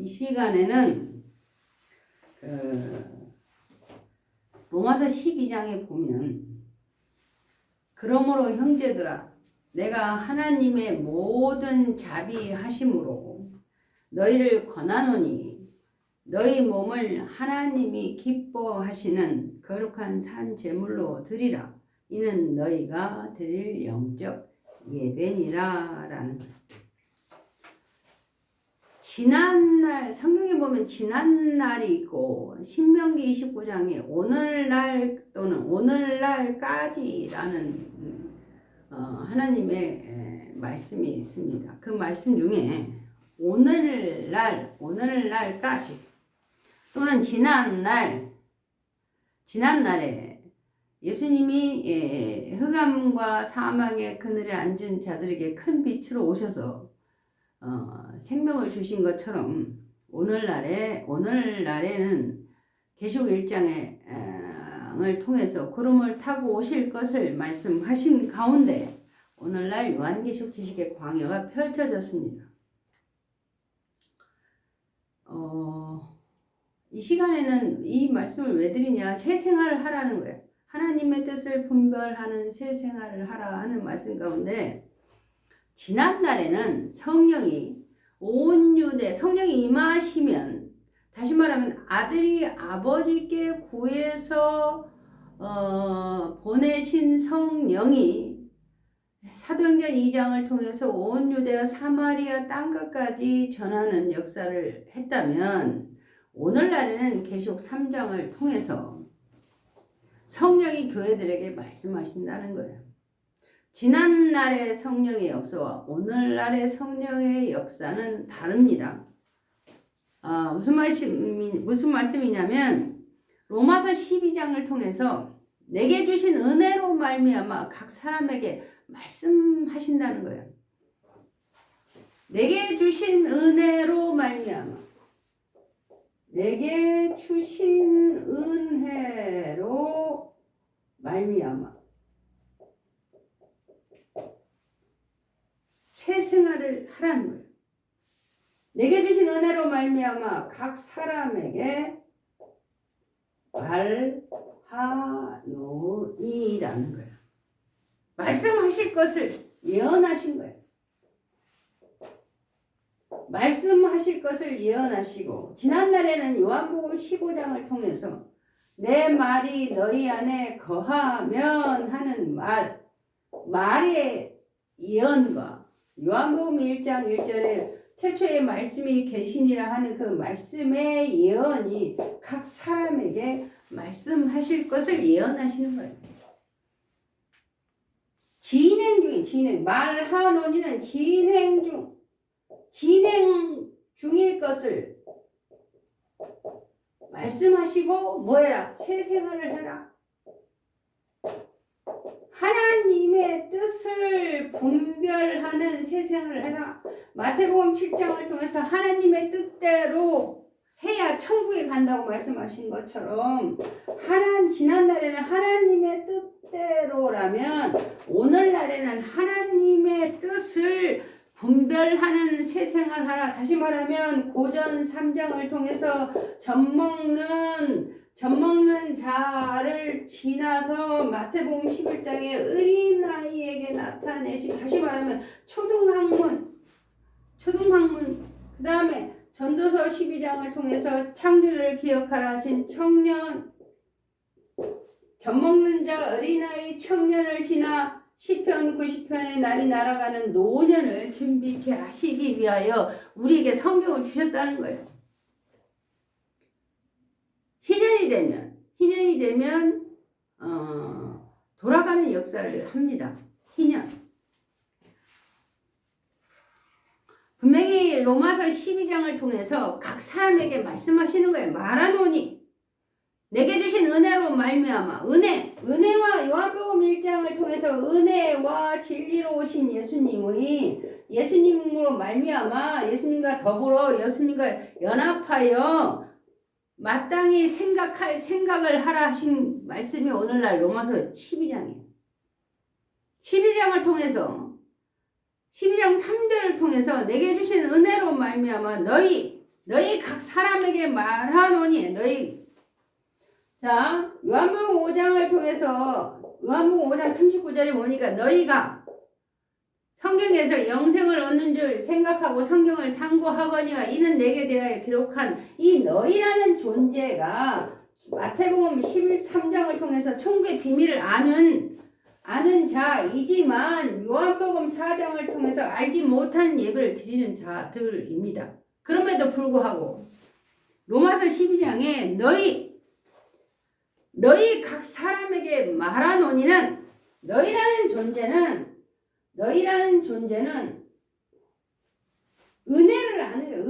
이 시간에는 로마서 12장에 보면 그러므로 형제들아 내가 하나님의 모든 자비하심으로 너희를 권하노니 너희 몸을 하나님이 기뻐하시는 거룩한 산 제물로 드리라. 이는 너희가 드릴 영적 예배니라 라는 거예요. 지난날 성경에 보면 지난날이 있고 신명기 29장에 오늘날 또는 오늘날까지라는 하나님의 말씀이 있습니다. 그 말씀 중에 오늘날까지 또는 지난날에 예수님이 흑암과 사망의 그늘에 앉은 자들에게 큰 빛으로 오셔서 생명을 주신 것처럼 오늘날에는 계시록 1장을 통해서 구름을 타고 오실 것을 말씀하신 가운데 오늘날 요한계시록 지식의 광야가 펼쳐졌습니다. 이 시간에는 이 말씀을 왜 드리냐? 새 생활을 하라는 거예요. 하나님의 뜻을 분별하는 새 생활을 하라 하는 말씀 가운데 지난날에는 성령이 온 유대 성령이 임하시면 다시 말하면 아들이 아버지께 구해서 보내신 성령이 사도행전 2장을 통해서 온 유대와 사마리아 땅끝까지 전하는 역사를 했다면 오늘날에는 계시록 3장을 통해서 성령이 교회들에게 말씀하신다는 거예요. 지난날의 성령의 역사와 오늘날의 성령의 역사는 다릅니다. 무슨 말씀이냐면 로마서 12장을 통해서 내게 주신 은혜로 말미암아 각 사람에게 말씀하신다는 거예요. 내게 주신 은혜로 말미암아 내게 주신 은혜로 말미암아 새 생활을 하라는 거예요. 내게 주신 은혜로 말미암아 각 사람에게 말하노니라는 거예요. 말씀하실 것을 예언하신 거예요. 말씀하실 것을 예언하시고 지난날에는 요한복음 15장을 통해서 내 말이 너희 안에 거하면 하는 말의 예언과 요한복음 1장 1절에 태초에 말씀이 계시니라 하는 그 말씀의 예언이 각 사람에게 말씀하실 것을 예언하시는 거예요. 말하노니는 진행 중일 것을 말씀하시고 뭐해라? 새 생활을 해라. 하나님의 뜻을 분별하는 새 생활을 해라. 마태복음 7장을 통해서 하나님의 뜻대로 해야 천국에 간다고 말씀하신 것처럼 지난날에는 하나님의 뜻대로라면 오늘날에는 하나님의 뜻을 분별하는 새 생활을 하라. 다시 말하면 고전 3장을 통해서 젖먹는 자를 지나서 마태복음 11장에 어린아이에게 나타내신 다시 말하면 초등학문 그 다음에 전도서 12장을 통해서 창조를 기억하라 하신 청년 젖먹는 자 어린아이 청년을 지나 시편 90편의 날이 날아가는 노년을 준비케 하시기 위하여 우리에게 성경을 주셨다는 거예요. 희년이 되면 돌아가는 역사를 합니다. 희년. 분명히 로마서 12장을 통해서 각 사람에게 말씀하시는 거예요. 말하노니 내게 주신 은혜로 말미암아 은혜와 요한복음 1장을 통해서 은혜와 진리로 오신 예수님으로 말미암아 예수님과 더불어 예수님과 연합하여 마땅히 생각을 하라 하신 말씀이 오늘날 로마서 12장이에요. 12장을 통해서 12장 3절을 통해서 내게 주신 은혜로 말미암아 너희 너희 각 사람에게 말하노니 너희 자 요한복음 5장을 통해서 요한복음 5장 39절에 보니까 너희가 성경에서 영생을 얻는 줄 생각하고 성경을 상고하거니와 이는 내게 대하여 기록한 이 너희라는 존재가 마태복음 13장을 통해서 천국의 비밀을 아는 자이지만 요한복음 4장을 통해서 알지 못한 예배를 드리는 자들입니다. 그럼에도 불구하고 로마서 12장에 너희 각 사람에게 말하노니는 너희라는 존재는 은혜를 아는 거예요.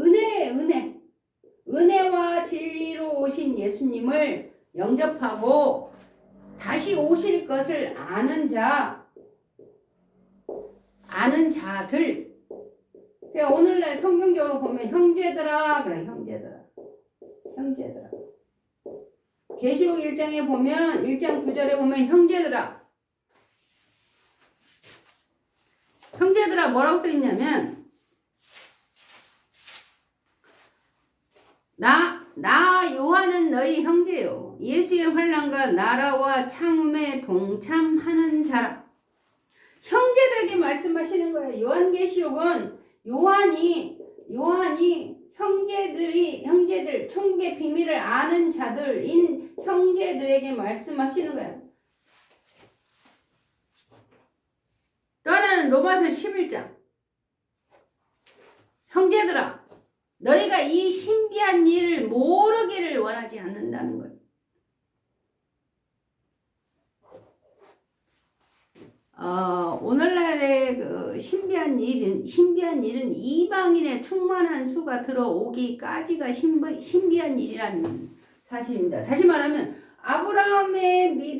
은혜와 진리로 오신 예수님을 영접하고 다시 오실 것을 아는 자들. 그러니까 오늘날 성경적으로 보면 형제들아, 그래 형제들아. 계시록 1장에 보면 1장 9절에 보면 형제들아 뭐라고 써있냐면 나 요한은 너희 형제요 예수의 환난과 나라와 참음에 동참하는 자라. 형제들에게 말씀하시는 거예요. 요한계시록은 요한이 형제들 천국의 비밀을 아는 자들인 형제들에게 말씀하시는 거예요. 또 하나는 로마서 11장 형제들아 너희가 이 신비한 일을 모르기를 원하지 않는다는 거예요. 오늘날의 그 신비한 일은 이방인의 충만한 수가 들어오기까지가 신비한 일이라는 사실입니다. 다시 말하면 아브라함이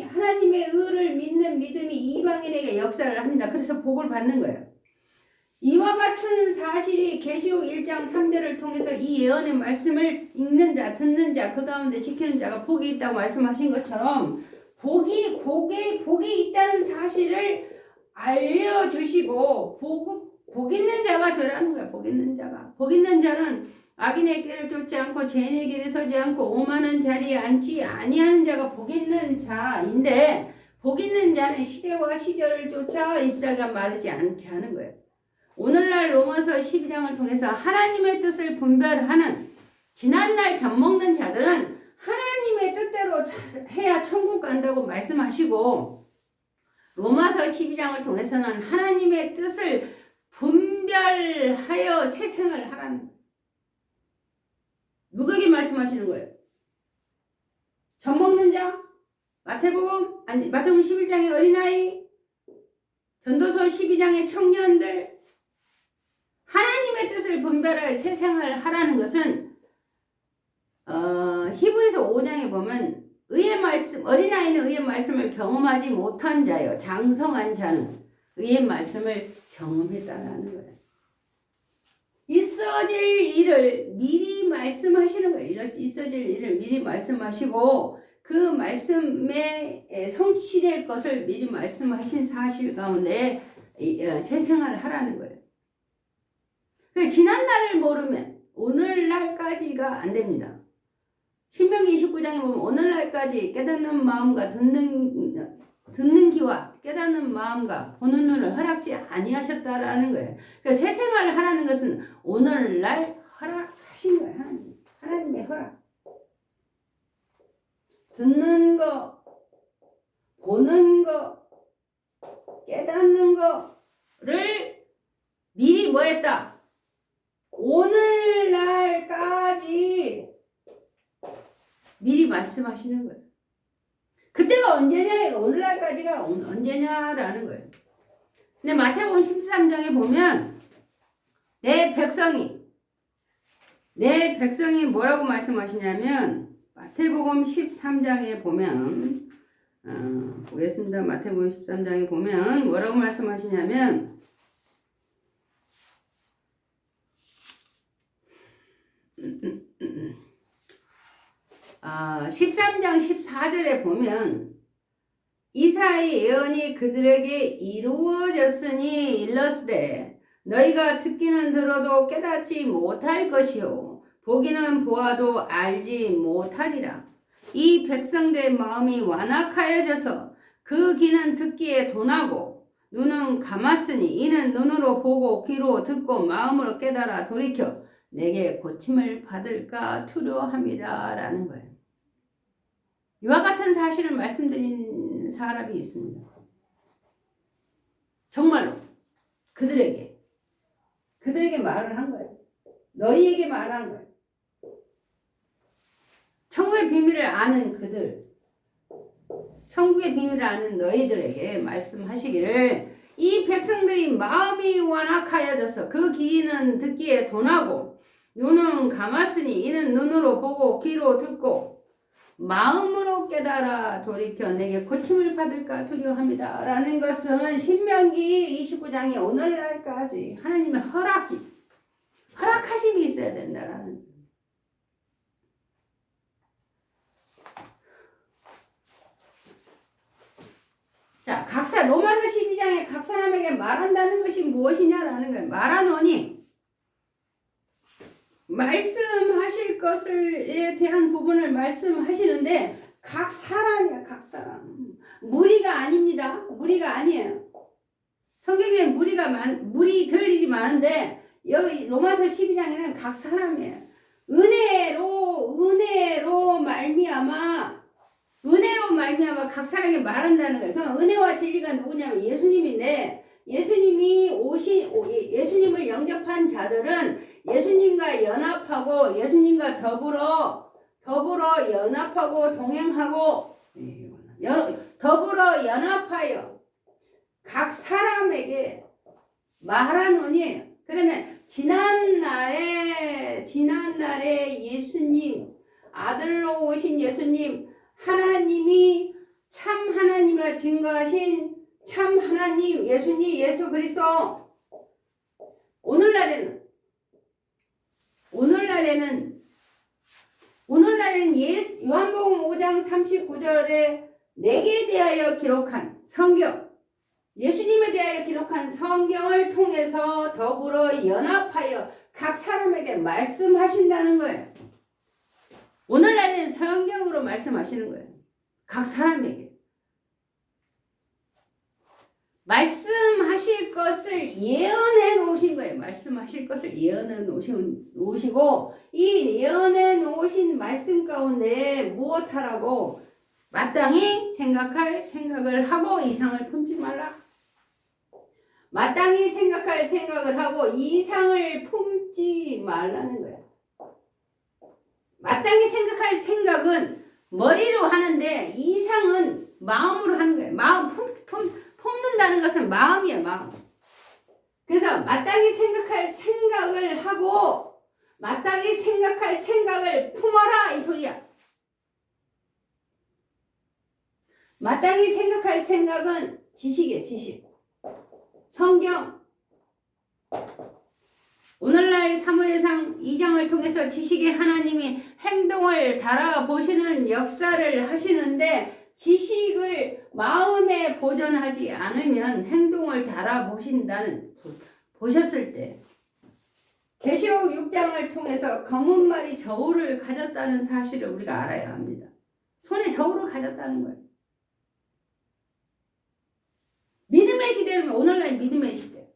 하나님의 의를 믿는 믿음이 이방인에게 역사를 합니다. 그래서 복을 받는 거예요. 이와 같은 사실이 계시록 1장 3절을 통해서 이 예언의 말씀을 읽는 자, 듣는 자, 그 가운데 지키는 자가 복이 있다고 말씀하신 것처럼 복이 있다는 사실을 알려주시고 복 있는 자가 되라는 거야. 복 있는 자가. 복 있는 자는 악인의 길을 쫓지 않고 죄인의 길에 서지 않고 오만한 자리에 앉지 아니하는 자가 복 있는 자인데 복 있는 자는 시대와 시절을 쫓아 잎사귀가 마르지 않게 하는 거예요. 오늘날 로마서 12장을 통해서 하나님의 뜻을 분별하는 지난날 젖먹는 자들은 하나님의 뜻대로 해야 천국 간다고 말씀하시고 로마서 12장을 통해서는 하나님의 뜻을 분별하여 새 생활을 하라는 누구에게 말씀하시는 거예요? 젖먹는 자? 마태복음 11장의 어린아이? 전도서 12장의 청년들? 하나님의 뜻을 분별할 새 생활을 하라는 것은 히브리서 5장에 보면 어린아이는 의의 말씀을 경험하지 못한 자요 장성한 자는 의의 말씀을 경험했다라는 거예요. 있어질 일을 미리 말씀하시는 거예요. 있어질 일을 미리 말씀하시고 그 말씀에 성취될 것을 미리 말씀하신 사실 가운데 새 생활을 하라는 거예요. 지난날을 모르면 오늘날까지가 안 됩니다. 신명기 29장에 보면 오늘날까지 깨닫는 마음과 듣는 귀와 깨닫는 마음과 보는 눈을 허락지 아니하셨다라는 거예요. 그러니까 새 생활을 하라는 것은 오늘날 허락하신 거예요. 하나님의 허락. 듣는 거, 보는 거, 깨닫는 거를 미리 뭐 했다? 오늘날까지 미리 말씀하시는 거예요. 그때가 언제냐? 오늘날까지가 언제냐라는 거예요. 근데 마태복음 13장에 보면 내 백성이 뭐라고 말씀하시냐면 마태복음 13장에 보면 보겠습니다. 마태복음 13장에 보면 뭐라고 말씀하시냐면 13장 14절에 보면 이사야의 예언이 그들에게 이루어졌으니 일렀으되 너희가 듣기는 들어도 깨닫지 못할 것이요 보기는 보아도 알지 못하리라. 이 백성들의 마음이 완악하여져서 그 귀는 듣기에 둔하고 눈은 감았으니 이는 눈으로 보고 귀로 듣고 마음으로 깨달아 돌이켜 내게 고침을 받을까 두려워함이다 라는 거예요. 이와 같은 사실을 말씀드린 사람이 있습니다. 정말로 그들에게 말을 한 거예요. 너희에게 말한 거예요. 천국의 비밀을 아는 그들, 천국의 비밀을 아는 너희들에게 말씀하시기를 이 백성들이 마음이 완악하여져서 그 귀는 듣기에 둔하고 눈은 감았으니 이는 눈으로 보고 귀로 듣고 마음으로 깨달아 돌이켜 내게 고침을 받을까 두려워합니다. 라는 것은 신명기 29장이 오늘날까지 하나님의 허락하심이 있어야 된다라는. 자, 로마서 12장에 각 사람에게 말한다는 것이 무엇이냐라는 거예요. 말하노니 말씀하실 것에 대한 부분을 말씀하시는데 각 사람이야, 각 사람. 무리가 아닙니다. 무리가 아니에요. 성경에 무리 들 일이 많은데 여기 로마서 12장에는 각 사람이에요. 은혜로 말미암아 각 사람에게 말한다는 거예요. 그럼 은혜와 진리가 누구냐면 예수님인데 예수님을 영접한 자들은 예수님과 연합하고 예수님과 더불어 연합하고 동행하고 더불어 연합하여 각 사람에게 말하노니. 그러면 지난날에 예수님 아들로 오신 예수님 하나님이 참 하나님이라 증거하신 참 하나님 예수님 예수 그리스도 오늘날에는 요한복음 5장 39절에 내게 대하여 기록한 성경 예수님에 대하여 기록한 성경을 통해서 더불어 연합하여 각 사람에게 말씀하신다는 거예요. 오늘날에는 성경으로 말씀하시는 거예요. 각 사람에게. 말씀하실 것을 예언해 놓으신 거예요. 말씀하실 것을 예언해 놓으시고 이 예언해 놓으신 말씀 가운데 무엇하라고? 마땅히 생각할 생각을 하고 이상을 품지 말라. 마땅히 생각할 생각을 하고 이상을 품지 말라는 거예요. 마땅히 생각할 생각은 머리로 하는데 이상은 마음으로 하는 거예요. 품는다는 것은 마음이에요, 마음. 그래서 마땅히 생각할 생각을 하고 마땅히 생각할 생각을 품어라 이 소리야. 마땅히 생각할 생각은 지식이에요, 지식. 성경. 오늘날 사무엘상 2장을 통해서 지식의 하나님이 행동을 달아보시는 역사를 하시는데 지식을 마음에 보존하지 않으면 행동을 보셨을 때 계시록 6장을 통해서 검은 말이 저울을 가졌다는 사실을 우리가 알아야 합니다. 손에 저울을 가졌다는 거예요. 믿음의 시대는 오늘날 믿음의 시대.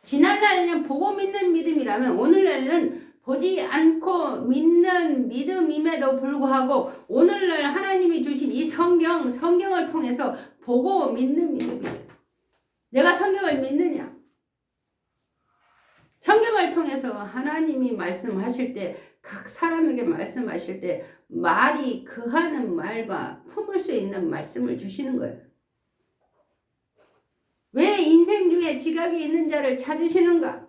지난날에는 보고 믿는 믿음이라면 오늘날에는 보지 않고 믿는 믿음임에도 불구하고 오늘날 하나님이 주신 이 성경을 통해서 보고 믿는 믿음이에요. 내가 성경을 믿느냐? 성경을 통해서 하나님이 말씀하실 때 각 사람에게 말씀하실 때 말이 그하는 말과 품을 수 있는 말씀을 주시는 거예요. 왜 인생 중에 지각이 있는 자를 찾으시는가?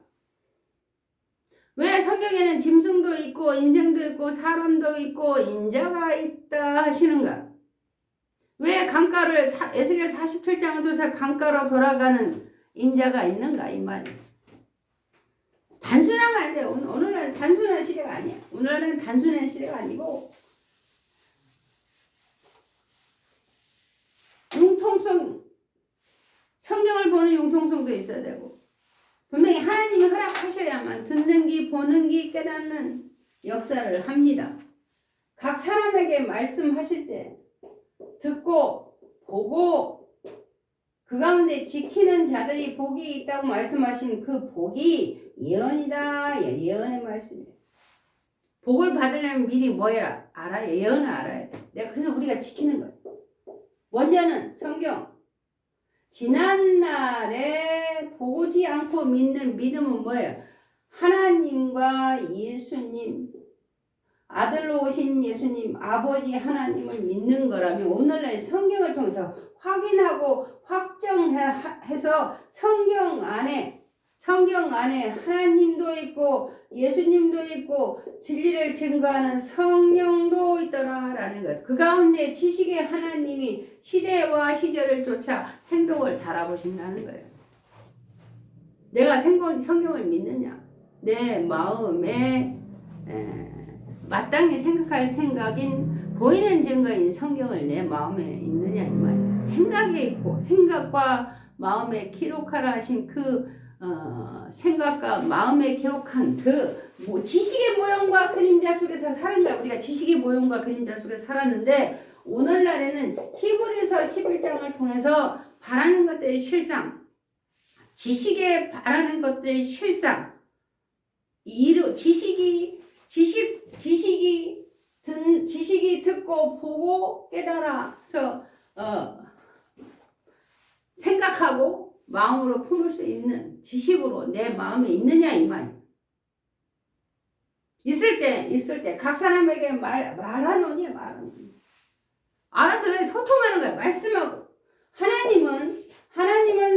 왜 성경에는 짐승도 있고 인생도 있고 사람도 있고 인자가 있다 하시는가? 왜 에스겔 47장에도 강가로 돌아가는 인자가 있는가 이 말이. 단순하면 안 돼요. 오늘날은 단순한 시대가 아니야. 오늘날은 단순한 시대가 아니고 융통성 성경을 보는 융통성도 있어야 되고 분명히 하나님이 허락하셔야만 듣는 기, 보는 기, 깨닫는 역사를 합니다. 각 사람에게 말씀하실 때 듣고 보고 그 가운데 지키는 자들이 복이 있다고 말씀하신 그 복이 예언이다. 예언의 말씀이에요. 복을 받으려면 미리 뭐 해라? 알아야 예언을 알아야 돼. 내가 그래서 우리가 지키는 거예요. 먼저는 성경. 지난날에 보지 않고 믿는 믿음은 뭐예요? 하나님과 예수님, 아들로 오신 예수님, 아버지 하나님을 믿는 거라면 오늘날 성경을 통해서 확인하고 확정해서 성경 안에 하나님도 있고 예수님도 있고 진리를 증거하는 성령도 있더라라는 것. 그 가운데 지식의 하나님이 시대와 시절을 쫓아 행동을 달아보신다는 거예요. 내가 성경을 믿느냐? 내 마음에 마땅히 생각할 생각인 보이는 증거인 성경을 내 마음에 있느냐 이 말이에요. 생각에 있고 생각과 마음에 기록하라 하신 생각과 마음에 기록한 지식의 모형과 그림자 속에서 사는 거야. 우리가 지식의 모형과 그림자 속에서 살았는데 오늘날에는 히브리서 11장을 통해서 바라는 것들의 실상, 지식에 바라는 것들의 실상, 지식이 듣고 보고 깨달아서 생각하고 마음으로 품을 수 있는 지식으로 내 마음에 있느냐 이 말이에요. 있을 때 각 사람에게 말하노니 알아들어야 소통하는 거야. 말씀하고 하나님은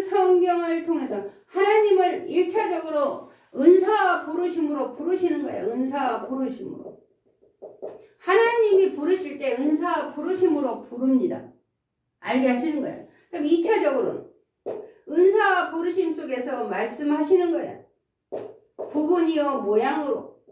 성경을 통해서 하나님을 1차적으로 은사와 부르심으로 부르시는 거예요. 은사와 부르심으로. 하나님이 부르실 때 은사와 부르심으로 부릅니다. 알게 하시는 거예요. 그럼 2차적으로는 은사와 부르심 속에서 말씀하시는 거예요. 부분이요 모양으로.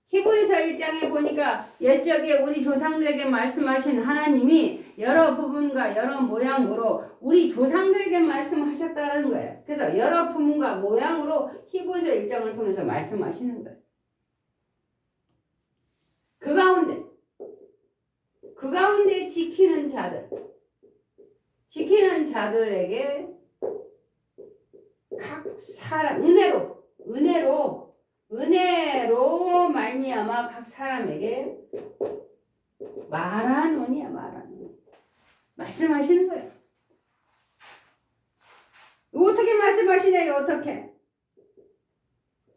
히브리서 1장에 보니까 옛적에 우리 조상들에게 말씀하신 하나님이 여러 부분과 여러 모양으로 우리 조상들에게 말씀하셨다는 거예요. 그래서 여러 부분과 모양으로 히브리서 1장을 통해서 말씀하시는 거예요. 그 가운데 지키는 자들에게 각 사람 은혜로 말미암아 각 사람에게 말하노니 말씀하시는 거예요. 어떻게 말씀하시냐요? 어떻게?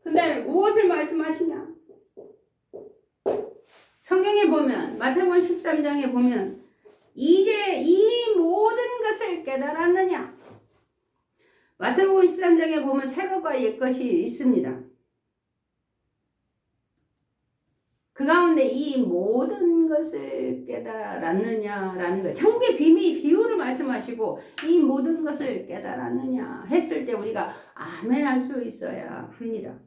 그 다음에 무엇을 말씀하시냐? 성경에 보면 마태복음 13장에 보면 이제 이 모든 것을 깨달았느냐? 마태복음 13장에 보면 새것과 옛것이 있습니다. 그 가운데 이 모든 것을 깨달았느냐라는 거예요. 천국의 비유를 말씀하시고 이 모든 것을 깨달았느냐 했을 때 우리가 아멘 할 수 있어야 합니다.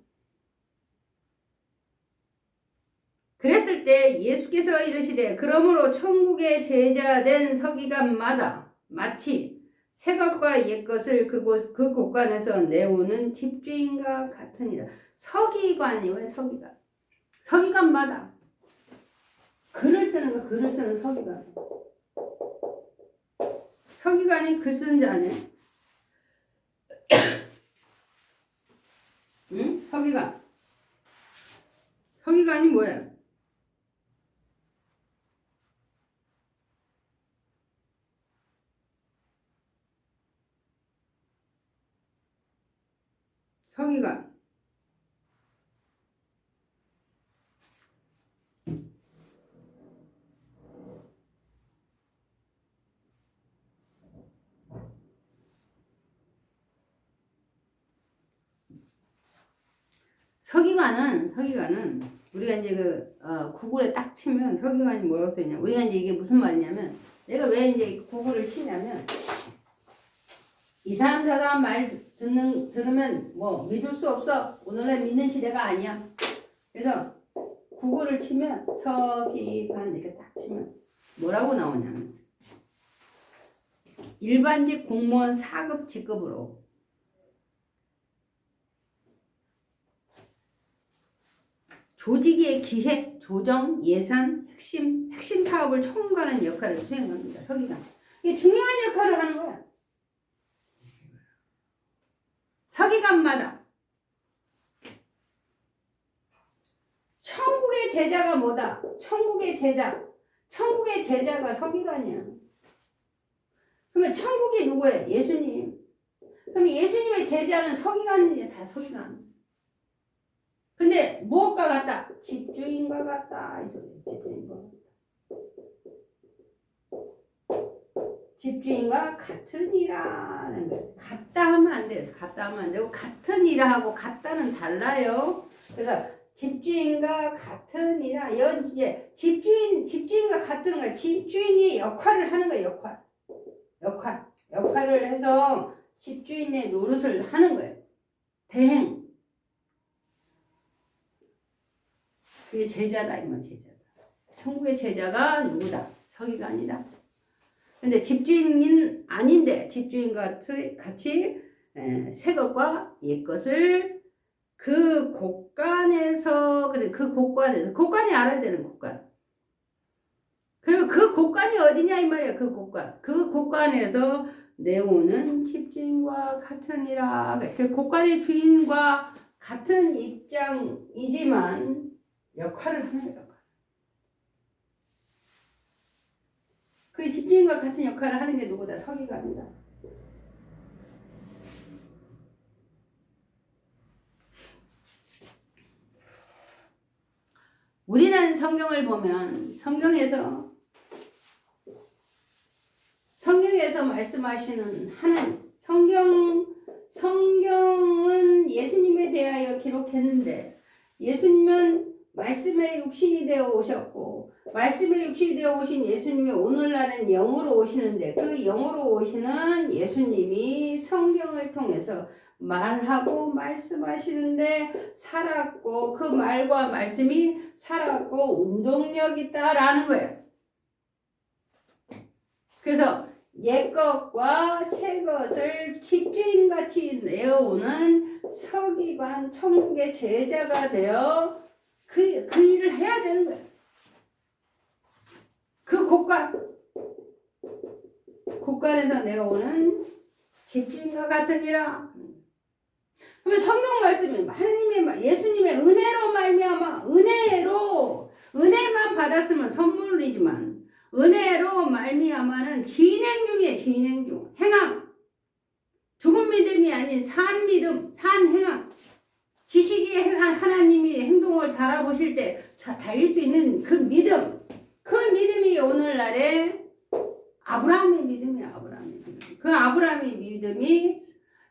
그랬을 때 예수께서 이르시되 그러므로 천국의 제자된 서기관마다 마치 새것과 옛것을 그 곳간에서 내오는 집주인과 같으니라. 서기관이요, 서기관마다 글을 쓰는 서기관이 글 쓰는 자네. 응? 서기관이 뭐야? 서기관은 우리가 이제 구글에 딱 치면 서기관이 뭐라고 써있냐. 우리가 이제 이게 무슨 말이냐면 내가 왜 이제 구글을 치냐면 이 사람 저 사람 말 들으면 뭐 믿을 수 없어. 오늘날 믿는 시대가 아니야. 그래서 구글을 치면 서기관 이렇게 딱 치면 뭐라고 나오냐면 일반직 공무원 4급 직급으로 조직의 기획, 조정, 예산, 핵심 사업을 총괄하는 역할을 수행합니다. 서기관. 이게 중요한 역할을 하는 거야. 서기관마다. 천국의 제자가 뭐다? 천국의 제자. 천국의 제자가 서기관이야. 그러면 천국이 누구예요? 예수님. 그럼 예수님의 제자는 서기관이지, 다 서기관. 근데 무엇과 같다? 집주인과 같다. 이 소리. 집주인과 같다. 집주인과 같으니라는 거예요. 같다 하면 안 돼요. 같다 하면 안 되고 같으니라 하고 같다는 달라요. 그래서 집주인과 같으니라. 이제 집주인과 같은 거야. 집주인이 역할을 하는 거야. 역할을 해서 집주인의 노릇을 하는 거예요. 대행. 그게 제자다 이만 제자다. 천국의 제자가 누구다? 서기관이다. 근데 집주인은 아닌데 집주인과 같이 새 것과 옛 것을 그 곳간에서 곳간이 알아야 되는 곳간. 그리고 그 곳간이 어디냐 이 말이야. 그 곳간에서 내오는 집주인과 같으니라. 그 곳간의 주인과 같은 입장이지만 역할을 하는 거야. 그 집주인과 같은 역할을 하는 게 누구다? 서기관이다. 우리는 성경을 보면 성경에서 말씀하시는 하나님, 성경은 예수님에 대하여 기록했는데 예수님은 말씀의 육신이 되어 오셨고 말씀의 육신이 되어 오신 예수님이 오늘날은 영으로 오시는데 그 영으로 오시는 예수님이 성경을 통해서 말하고 말씀하시는데 살았고 그 말과 말씀이 살았고 운동력 있다라는 거예요. 그래서 옛것과 새것을 집주인같이 내어오는 서기관 천국의 제자가 되어 그 일을 해야 되는 거예요. 그 곳간에서 내려오는 집주인과 같으니라. 그러면 성경 말씀이 하나님의 예수님의 은혜로 말미암아 은혜만 받았으면 선물이지만 은혜로 말미암아는 진행 중 행함. 죽은 믿음이 아닌 산 믿음, 산 행함. 지식이 하나님이 행동을 달아보실 때 달릴 수 있는 그 믿음이 오늘날의 아브라함의 믿음이야. 그 아브라함의 믿음이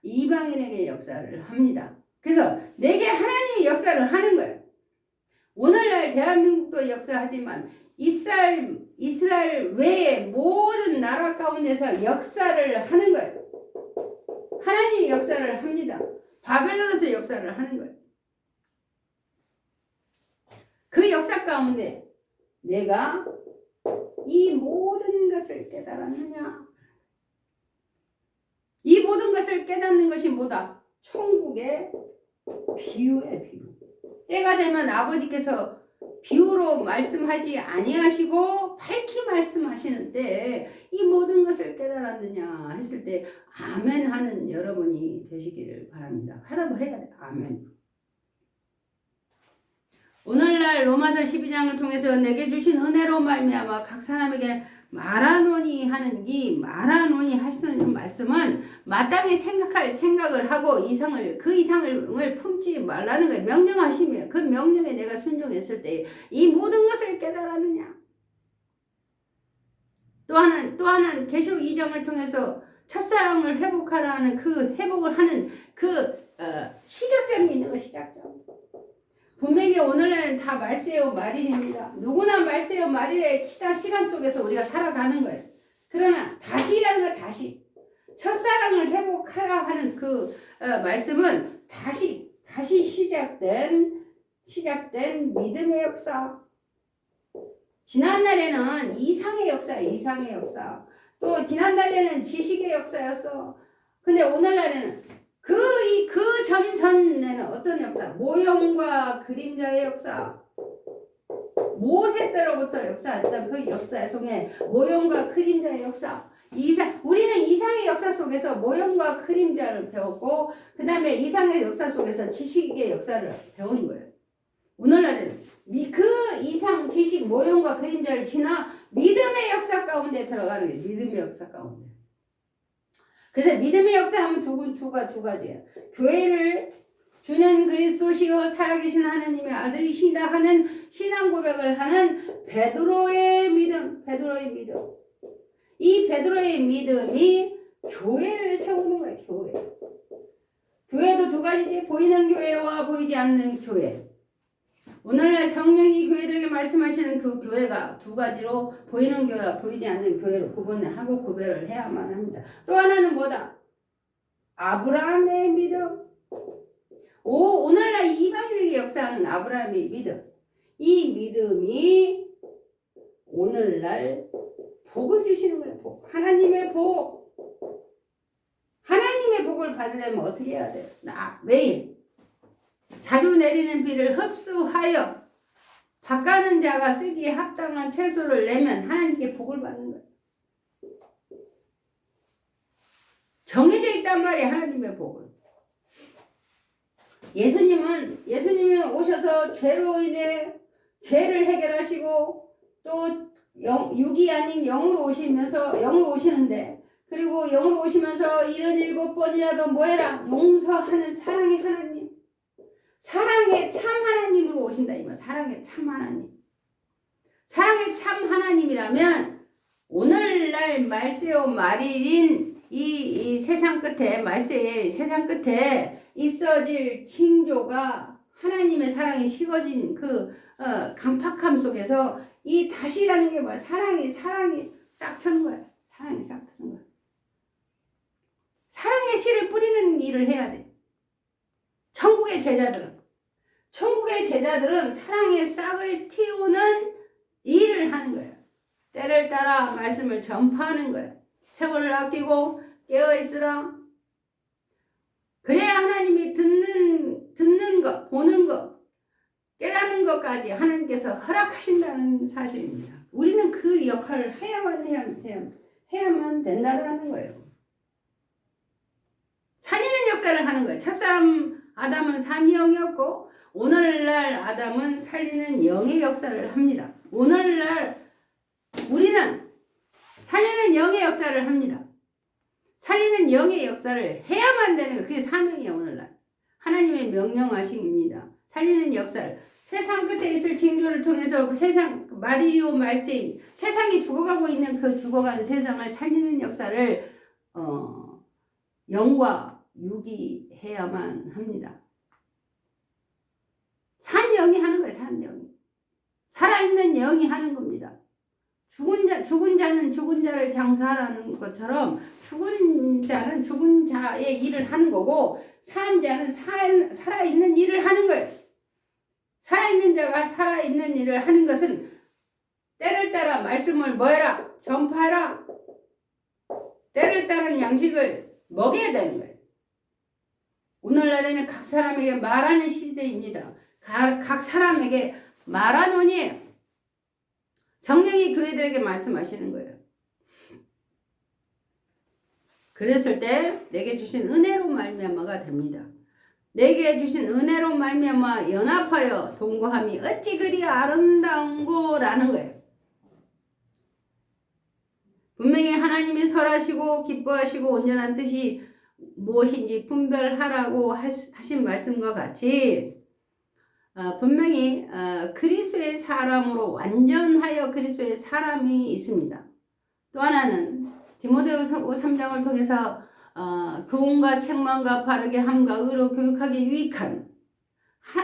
이방인에게 역사를 합니다. 그래서 내게 하나님이 역사를 하는 거예요. 오늘날 대한민국도 역사하지만 이스라엘 외의 모든 나라 가운데서 역사를 하는 거예요. 하나님이 역사를 합니다. 바벨론에서 역사를 하는 거예요. 그 역사 가운데 내가 이 모든 것을 깨달았느냐? 이 모든 것을 깨닫는 것이 뭐다? 천국의 비유의 비유. 때가 되면 아버지께서 비유로 말씀하지 아니하시고 밝히 말씀하시는데 이 모든 것을 깨달았느냐 했을 때 아멘 하는 여러분이 되시기를 바랍니다. 화답을 해야 돼. 아멘. 오늘날 로마서 12장을 통해서 내게 주신 은혜로 말미암아 각 사람에게 말하노니 하는 말하노니 하시는 말씀은 마땅히 생각할 생각을 하고 그 이상을 품지 말라는 거예요. 명령하시며 그 명령에 내가 순종했을 때 이 모든 것을 깨달았느냐. 또 하나는 계시록 2장을 통해서 첫사랑을 회복하라는 그 회복을 하는 시작점이 있는 거 시작점. 분명히 오늘날은 다 말세요 말일입니다. 누구나 말세요 말일의 시간 속에서 우리가 살아가는 거예요. 그러나 다시라는 거 다시. 첫사랑을 회복하라 하는 말씀은 다시 시작된 믿음의 역사. 지난날에는 이상의 역사. 또 지난날에는 지식의 역사였어. 근데 오늘날에는 그 전에는 어떤 역사? 모형과 그림자의 역사. 모세 때로부터 역사했던 그 역사 속에 모형과 그림자의 역사. 우리는 이상의 역사 속에서 모형과 그림자를 배웠고, 그 다음에 이상의 역사 속에서 지식의 역사를 배우는 거예요. 오늘날에는 그 이상, 지식, 모형과 그림자를 지나 믿음의 역사 가운데 들어가는 게 믿음의 역사 가운데. 그래서 믿음의 역사하면 두 가지예요. 교회를 주는 그리스도시요 살아계신 하나님의 아들이시다 하는 신앙 고백을 하는 베드로의 믿음. 이 베드로의 믿음이 교회를 세우는 거예요. 교회도 두 가지지. 보이는 교회와 보이지 않는 교회. 오늘날 성령이 교회들에게 말씀하시는 그 교회가 두 가지로 보이는 교회와 보이지 않는 교회로 구분하고 구별을 해야만 합니다. 또 하나는 뭐다? 아브라함의 믿음. 오늘날 이방인에게 역사하는 아브라함의 믿음. 이 믿음이 오늘날 복을 주시는 거예요. 하나님의 복. 하나님의 복을 받으려면 어떻게 해야 돼요? 매일 자주 내리는 비를 흡수하여 밭가는 자가 쓰기에 합당한 채소를 내면 하나님께 복을 받는 거예요. 정해져 있단 말이에요. 하나님의 복은. 예수님이 오셔서 죄로 인해 죄를 해결하시고 또 육이 아닌 영으로 오시는데, 그리고 영으로 오시면서 77번이라도 뭐해라? 용서하는 사랑의 하나님. 사랑의 참 하나님으로 오신다. 이 말. 사랑의 참 하나님. 사랑의 참 하나님이라면 오늘날 말세오 마릴인 이 세상 끝에, 말세의 세상 끝에 있어질 징조가 하나님의 사랑이 식어진 그 강팍함 속에서 이 다시라는 게 뭐야? 사랑이 싹 트는 거야. 사랑이 싹 트는 거야. 사랑의 씨를 뿌리는 일을 해야 돼. 천국의 제자들은 사랑의 싹을 틔우는 일을 하는 거예요. 때를 따라 말씀을 전파하는 거예요. 세월을 아끼고 깨어있으라. 그래야 하나님이 듣는 것, 보는 것, 깨닫는 것까지 하나님께서 허락하신다는 사실입니다. 우리는 그 역할을 해야만 된다는 거예요. 살리는 역사를 하는 거예요. 첫사람 아담은 산영이었고 오늘날 아담은 살리는 영의 역사를 합니다. 오늘날 우리는 살리는 영의 역사를 합니다. 살리는 영의 역사를 해야만 되는 거. 그게 사명이에요. 오늘날 하나님의 명령하심입니다. 살리는 역사를 세상 끝에 있을 징조를 통해서 세상 마리오 말세인 세상이 죽어가고 있는 그 죽어가는 세상을 살리는 역사를 영과 육이 해야만 합니다. 산 영이 하는 거예요. 산 영이. 살아있는 영이 하는 겁니다. 죽은 자는 죽은 자를 장사하라는 것처럼 죽은 자는 죽은 자의 일을 하는 거고 산 자는 살아있는 일을 하는 거예요. 살아있는 자가 살아있는 일을 하는 것은 때를 따라 말씀을 뭐해라? 전파해라. 때를 따른 양식을 먹여야 되는 거예요. 오늘날에는 각 사람에게 말하는 시대입니다. 각 사람에게 말하노니 성령이 교회들에게 말씀하시는 거예요. 그랬을 때 내게 주신 은혜로 말미암아가 됩니다. 내게 주신 은혜로 말미암아 연합하여 동거함이 어찌 그리 아름다운고라는 거예요. 분명히 하나님이 설하시고 기뻐하시고 온전한 뜻이 무엇인지 분별하라고 하신 말씀과 같이 분명히 그리스도의 사람으로 완전하여 그리스도의 사람이 있습니다. 또 하나는 디모데후서 3장을 통해서 교훈과 책망과 바르게 함과 의로 교육하기 유익한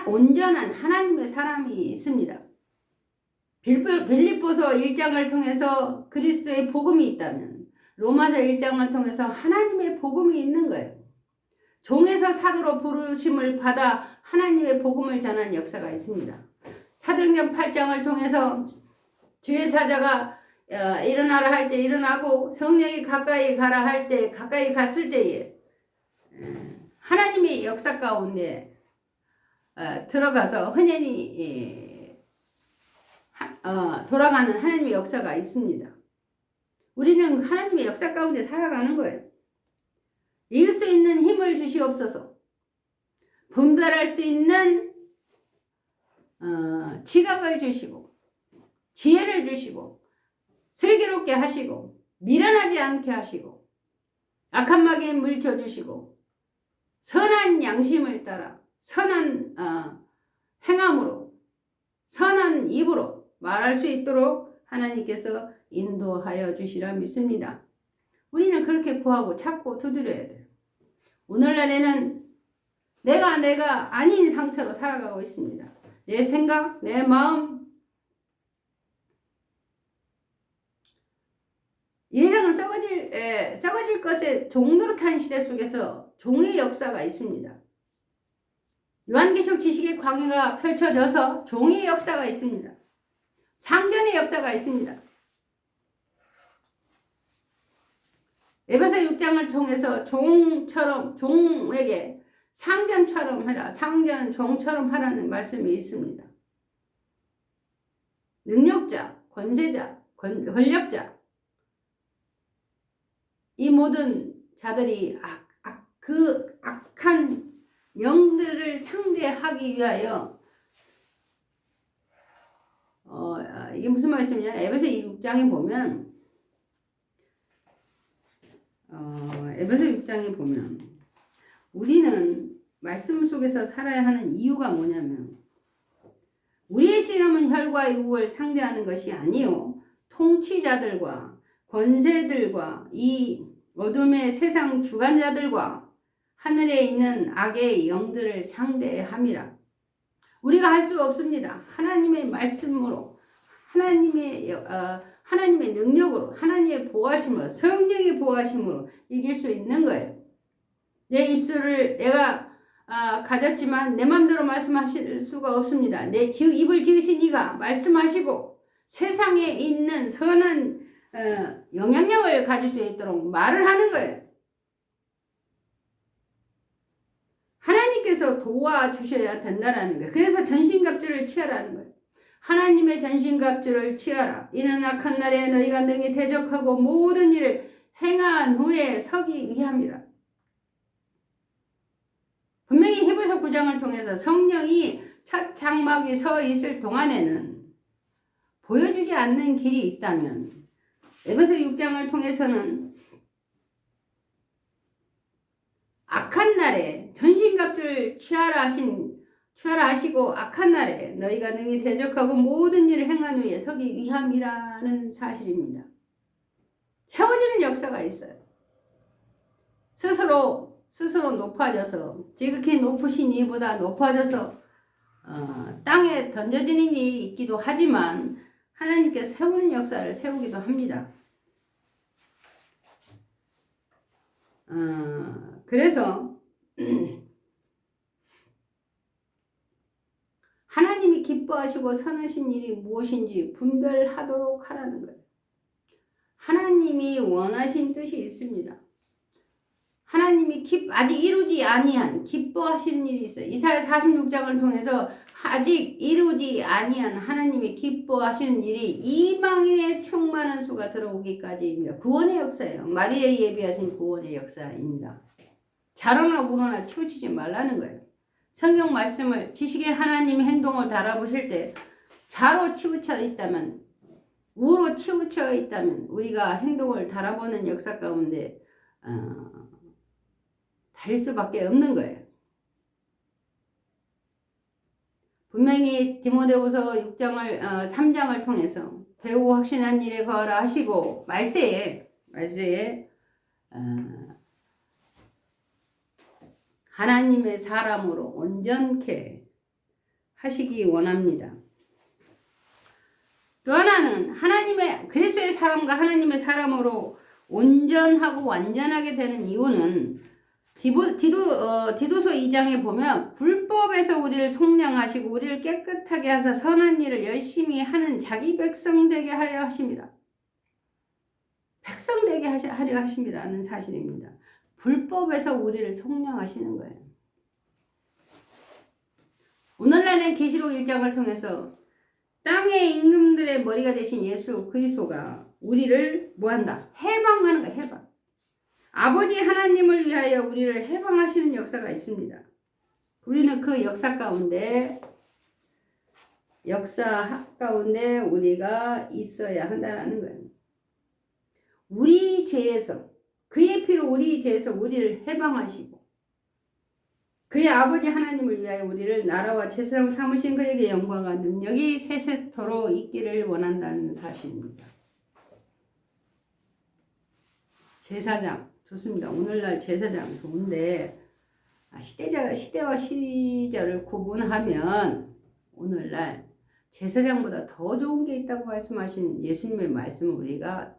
온전한 하나님의 사람이 있습니다. 빌립보서 1장을 통해서 그리스도의 복음이 있다면 로마서 1장을 통해서 하나님의 복음이 있는 거예요. 종에서 사도로 부르심을 받아 하나님의 복음을 전하는 역사가 있습니다. 사도행전 8장을 통해서 주의 사자가 일어나라 할 때 일어나고 성령이 가까이 가라 할 때 가까이 갔을 때에 하나님의 역사 가운데 들어가서 흔연히 돌아가는 하나님의 역사가 있습니다. 우리는 하나님의 역사 가운데 살아가는 거예요. 이길 수 있는 힘을 주시옵소서. 분별할 수 있는 지각을 주시고 지혜를 주시고 슬기롭게 하시고 미련하지 않게 하시고 악한 마귀에 물쳐주시고 선한 양심을 따라 선한 행함으로 선한 입으로 말할 수 있도록 하나님께서 인도하여 주시라 믿습니다. 우리는 그렇게 구하고 찾고 두드려야 돼요. 오늘날에는 내가 아닌 상태로 살아가고 있습니다. 내 생각, 내 마음, 이 세상은 썩어질 것에 종노릇한 시대 속에서 종의 역사가 있습니다. 요한계시록 지식의 광야가 펼쳐져서 종의 역사가 있습니다. 상견의 역사가 있습니다. 에베소 6장을 통해서 종에게 상견처럼 해라. 상견 종처럼 하라는 말씀이 있습니다. 능력자, 권세자, 권력자, 이 모든 자들이 그 악한 영들을 상대하기 위하여 이게 무슨 말씀이냐? 에베소 6장에 보면 에베소 6장에 보면 우리는 말씀 속에서 살아야 하는 이유가 뭐냐면 우리의 씨름은 혈과 육을 상대하는 것이 아니요 통치자들과 권세들과 이 어둠의 세상 주관자들과 하늘에 있는 악의 영들을 상대함이라. 우리가 할 수 없습니다. 하나님의 말씀으로 하나님의 능력으로 하나님의 보호하심으로 성령의 보호하심으로 이길 수 있는 거예요. 내 입술을 내가 가졌지만 내 마음대로 말씀하실 수가 없습니다. 내 입을 지으신 이가 말씀하시고 세상에 있는 선한 영향력을 가질 수 있도록 말을 하는 거예요. 하나님께서 도와주셔야 된다는 거예요. 그래서 전신갑주를 취하라는 거예요. 하나님의 전신갑주를 취하라. 이는 악한 날에 너희가 능히 대적하고 모든 일을 행한 후에 서기 위함이라. 분명히 히브리서 9장을 통해서 성령이 첫 장막에 서 있을 동안에는 보여주지 않는 길이 있다면 에베소 6장을 통해서는 악한 날에 전신갑주를 취하라 하시고 악한 날에 너희가 능히 대적하고 모든 일을 행한 후에 서기 위함이라는 사실입니다. 세워지는 역사가 있어요. 스스로 높아져서 지극히 높으신 이보다 높아져서 땅에 던져지는 일이 있기도 하지만 하나님께서 세우는 역사를 세우기도 합니다. 그래서 하나님이 기뻐하시고 선하신 일이 무엇인지 분별하도록 하라는 거예요. 하나님이 원하신 뜻이 있습니다. 하나님이 아직 이루지 아니한 기뻐하시는 일이 있어요. 이사야 46장을 통해서 아직 이루지 아니한 하나님이 기뻐하시는 일이 이방인의 충만한 수가 들어오기까지입니다. 구원의 역사예요. 마리아에 예비하신 구원의 역사입니다. 자로나 우로나 치우치지 말라는 거예요. 성경 말씀을 지식의 하나님 행동을 달아보실 때 자로 치우쳐 있다면 우로 치우쳐 있다면 우리가 행동을 달아보는 역사 가운데 달릴 수밖에 없는 거예요. 분명히 디모데후서 3장을 통해서 배우고 확신한 일에 거하라 하시고 말세에 하나님의 사람으로 온전케 하시기 원합니다. 또 하나는 그리스도의 사람과 하나님의 사람으로 온전하고 완전하게 되는 이유는 디도서 2장에 보면 불법에서 우리를 속량하시고 우리를 깨끗하게 하사 선한 일을 열심히 하는 자기 백성 되게 하려 하십니다. 백성 되게 하려 하십니다는 사실입니다. 불법에서 우리를 속량하시는 거예요. 오늘날은 계시록 1장을 통해서 땅의 임금들의 머리가 되신 예수 그리스도가 우리를 뭐한다? 해방하는 거야. 해방. 아버지 하나님을 위하여 우리를 해방하시는 역사가 있습니다. 우리는 그 역사 가운데 우리가 있어야 한다는 거예요. 우리 죄에서, 그의 피로 우리 죄에서 우리를 해방하시고 그의 아버지 하나님을 위하여 우리를 나라와 제사장으로 삼으신 그에게 영광과 능력이 세세토록 있기를 원한다는 사실입니다. 제사장 좋습니다. 오늘날 제사장 좋은데 시대와 시절을 구분하면 오늘날 제사장보다 더 좋은 게 있다고 말씀하신 예수님의 말씀을 우리가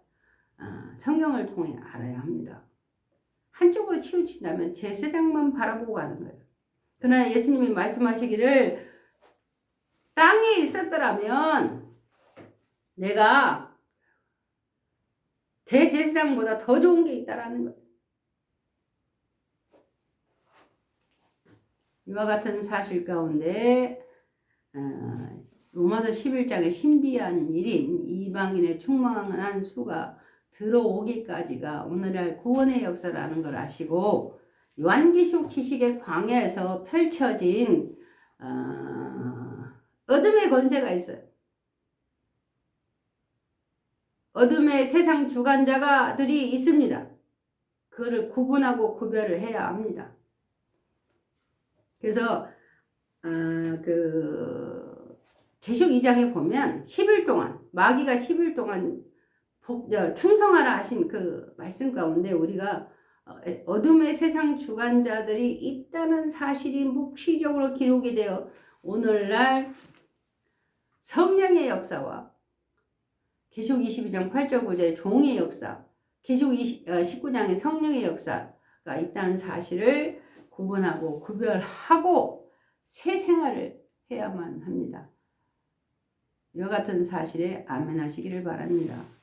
성경을 통해 알아야 합니다. 한쪽으로 치우친다면 제사장만 바라보고 가는 거예요. 그러나 예수님이 말씀하시기를 땅에 있었더라면 내가 대제사장보다 더 좋은 게 있다라는 거예요. 이와 같은 사실 가운데 로마서 11장의 신비한 일인 이방인의 충만한 수가 들어오기까지가 오늘날 구원의 역사라는 걸 아시고 요한계시록 지식의 광야에서 펼쳐진 어둠의 권세가 있어요. 어둠의 세상 주관자들이 있습니다. 그거를 구분하고 구별을 해야 합니다. 그래서 계시록 2장에 보면 10일 동안 마귀가 10일 동안 충성하라 하신 그 말씀 가운데 우리가 어둠의 세상 주관자들이 있다는 사실이 묵시적으로 기록이 되어 오늘날 성령의 역사와 계시록 22장 8절 9절의 종의 역사, 계시록 19장의 성령의 역사가 있다는 사실을 구분하고 구별하고 새 생활을 해야만 합니다. 이와 같은 사실에 아멘 하시기를 바랍니다.